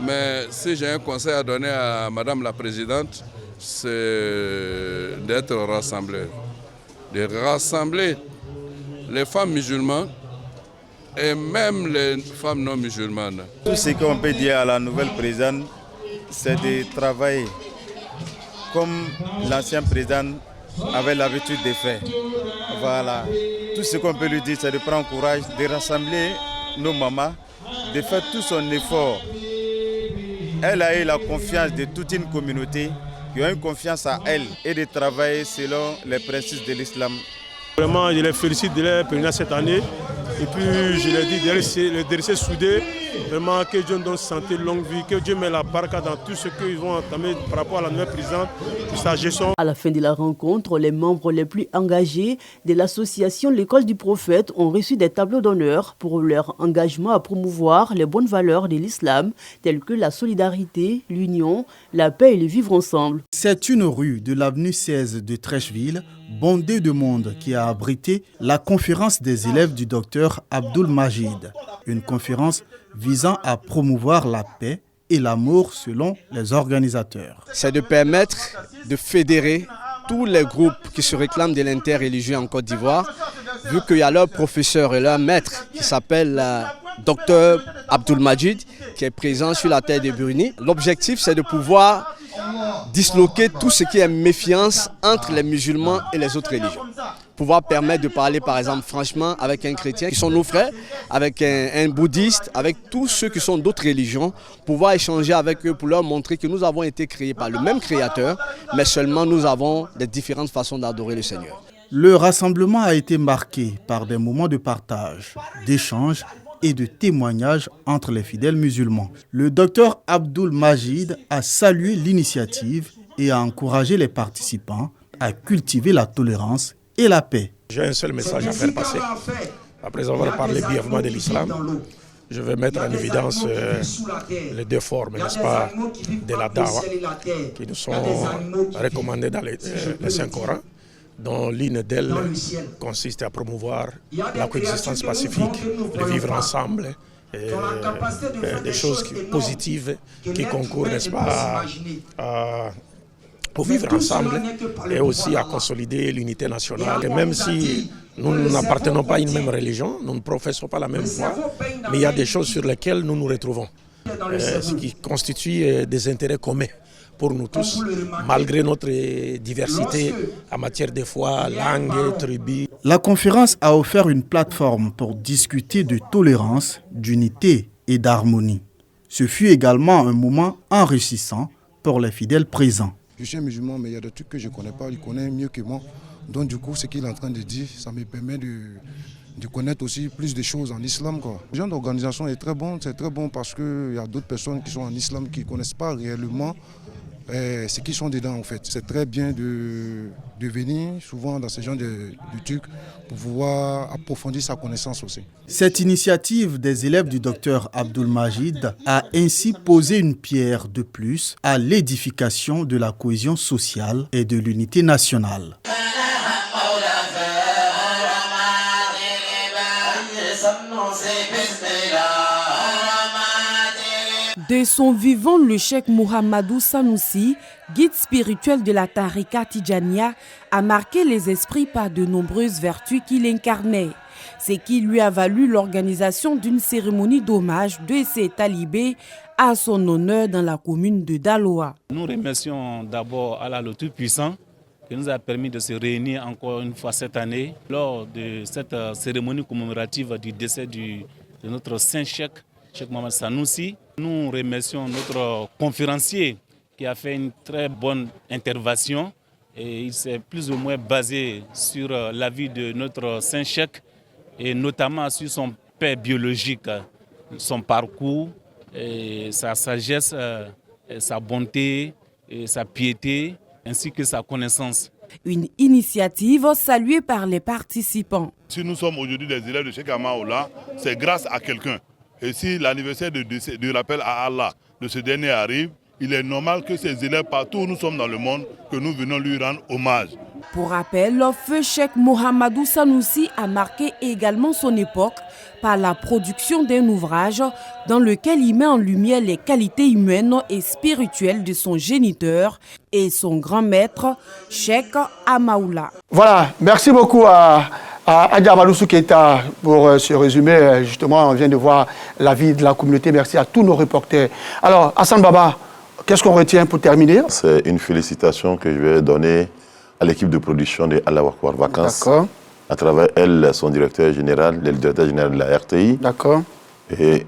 Mais si j'ai un conseil à donner à Madame la Présidente, c'est d'être rassemblée. De rassembler les femmes musulmanes et même les femmes non musulmanes. Tout ce qu'on peut dire à la nouvelle présidente, c'est de travailler comme l'ancien président avait l'habitude de faire. Voilà. Tout ce qu'on peut lui dire, c'est de prendre courage, de rassembler nos mamans, de faire tout son effort. Elle a eu la confiance de toute une communauté qui a eu confiance à elle et de travailler selon les principes de l'islam. Vraiment, je les félicite de leur pèlerinage cette année et puis je leur dis de rester soudés Vraiment, que Dieu nous donne santé, longue vie, que Dieu met la baraka dans tout ce qu'ils vont entamer par rapport à la nouvelle présidente, pour sa gestion. À la fin de la rencontre, les membres les plus engagés de l'association L'École du Prophète ont reçu des tableaux d'honneur pour leur engagement à promouvoir les bonnes valeurs de l'islam, telles que la solidarité, l'union, la paix et le vivre ensemble. C'est une rue de l'avenue 16 de Trècheville, bondée de monde, qui a abrité la conférence des élèves du docteur Abdul Majid. Une conférence visant à promouvoir la paix et l'amour selon les organisateurs. C'est de permettre de fédérer tous les groupes qui se réclament de l'interreligion en Côte d'Ivoire, vu qu'il y a leur professeur et leur maître qui s'appelle Dr Abdul Majid, qui est présent sur la terre de Bruni. L'objectif, c'est de pouvoir disloquer tout ce qui est méfiance entre les musulmans et les autres religions. Pouvoir permettre de parler par exemple franchement avec un chrétien qui sont nos frères, avec un bouddhiste, avec tous ceux qui sont d'autres religions, pouvoir échanger avec eux pour leur montrer que nous avons été créés par le même créateur, mais seulement nous avons des différentes façons d'adorer le Seigneur. Le rassemblement a été marqué par des moments de partage, d'échange et de témoignages entre les fidèles musulmans. Le docteur Abdul Majid a salué l'initiative et a encouragé les participants à cultiver la tolérance et la paix. J'ai un seul message à faire passer. Après avoir parlé brièvement de l'islam, je vais mettre en évidence les deux formes, n'est-ce pas, de la dawa, qui nous sont recommandées dans les Saint-Coran, dont l'une d'elles consiste à promouvoir la coexistence pacifique, le vivre ensemble, des choses positives qui concourent, n'est-ce pas, pour vivre ensemble et aussi à consolider l'unité nationale. Et même si nous n'appartenons pas à une même religion, nous ne professons pas la même foi, mais il y a des choses sur lesquelles nous nous retrouvons, ce qui constitue des intérêts communs pour nous tous, malgré notre diversité en matière de foi, langue, tribu. La conférence a offert une plateforme pour discuter de tolérance, d'unité et d'harmonie. Ce fut également un moment enrichissant pour les fidèles présents. Je suis un musulman, mais il y a des trucs que je ne connais pas, il connaît mieux que moi. Donc du coup, ce qu'il est en train de dire, ça me permet de connaître aussi plus de choses en islam, quoi. Le genre d'organisation est très bon, c'est très bon parce qu'il y a d'autres personnes qui sont en islam qui ne connaissent pas réellement ce qu'ils sont dedans en fait. C'est très bien de venir souvent dans ce genre de trucs pour pouvoir approfondir sa connaissance aussi. Cette initiative des élèves du docteur Abdul Majid a ainsi posé une pierre de plus à l'édification de la cohésion sociale et de l'unité nationale. De son vivant, le cheikh Mohamedou Sanoussi, guide spirituel de la Tariqa Tidjania, a marqué les esprits par de nombreuses vertus qu'il incarnait. Ce qui lui a valu l'organisation d'une cérémonie d'hommage de ses talibés à son honneur dans la commune de Daloa. Nous remercions d'abord Allah le Tout-Puissant qui nous a permis de se réunir encore une fois cette année lors de cette cérémonie commémorative du décès de notre saint cheikh Mohamed Sanoussi. Nous remercions notre conférencier qui a fait une très bonne intervention et il s'est plus ou moins basé sur la vie de notre saint cheikh et notamment sur son père biologique, son parcours, et sa sagesse, et sa bonté, et sa piété ainsi que sa connaissance. Une initiative saluée par les participants. Si nous sommes aujourd'hui des élèves de Cheikh Amaoula, c'est grâce à quelqu'un. Et si l'anniversaire de l'appel à Allah de ce dernier arrive, il est normal que ces élèves partout où nous sommes dans le monde, que nous venons lui rendre hommage. Pour rappel, le feu cheikh Mohamedou Sanoussi a marqué également son époque par la production d'un ouvrage dans lequel il met en lumière les qualités humaines et spirituelles de son géniteur et son grand maître, Cheikh Amaoula. Voilà, merci beaucoup à Adja Amadou Keita pour ce résumé. Justement, on vient de voir la vie de la communauté. Merci à tous nos reporters. Alors, Hassan Baba, qu'est-ce qu'on retient pour terminer? C'est une félicitation que je vais donner à l'équipe de production de Allah Akbar Vacances. D'accord. À travers elle, son directeur général, le directeur général de la RTI. D'accord. Et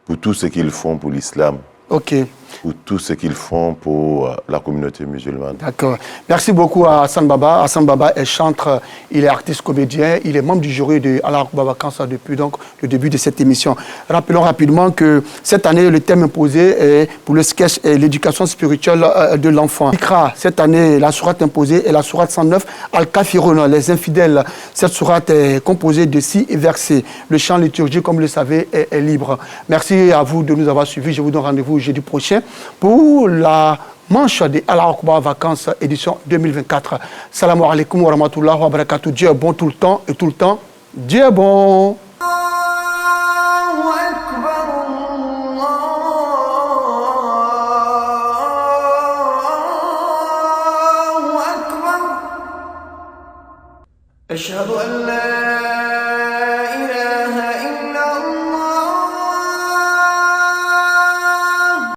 pour tout ce qu'ils font pour l'islam. Ok. pour tout ce qu'ils font pour la communauté musulmane. D'accord. Merci beaucoup à Hassan Baba. Hassan Baba est chantre, il est artiste comédien, il est membre du jury de Allah Akbar Vacances depuis donc le début de cette émission. Rappelons rapidement que cette année, le thème imposé est pour le sketch est l'éducation spirituelle de l'enfant. Ikra, cette année, la sourate imposée est la sourate 109, Al-Kafirun, les infidèles. Cette sourate est composée de 6 versets. Le chant liturgique, comme vous le savez, est libre. Merci à vous de nous avoir suivis. Je vous donne rendez-vous jeudi prochain pour la manche de Allah Akbar Vacances édition 2024. Salam alaikum wa rahmatullahi wa barakatuh. Dieu est bon tout le temps et tout le temps, Dieu est bon. أشهد أن لا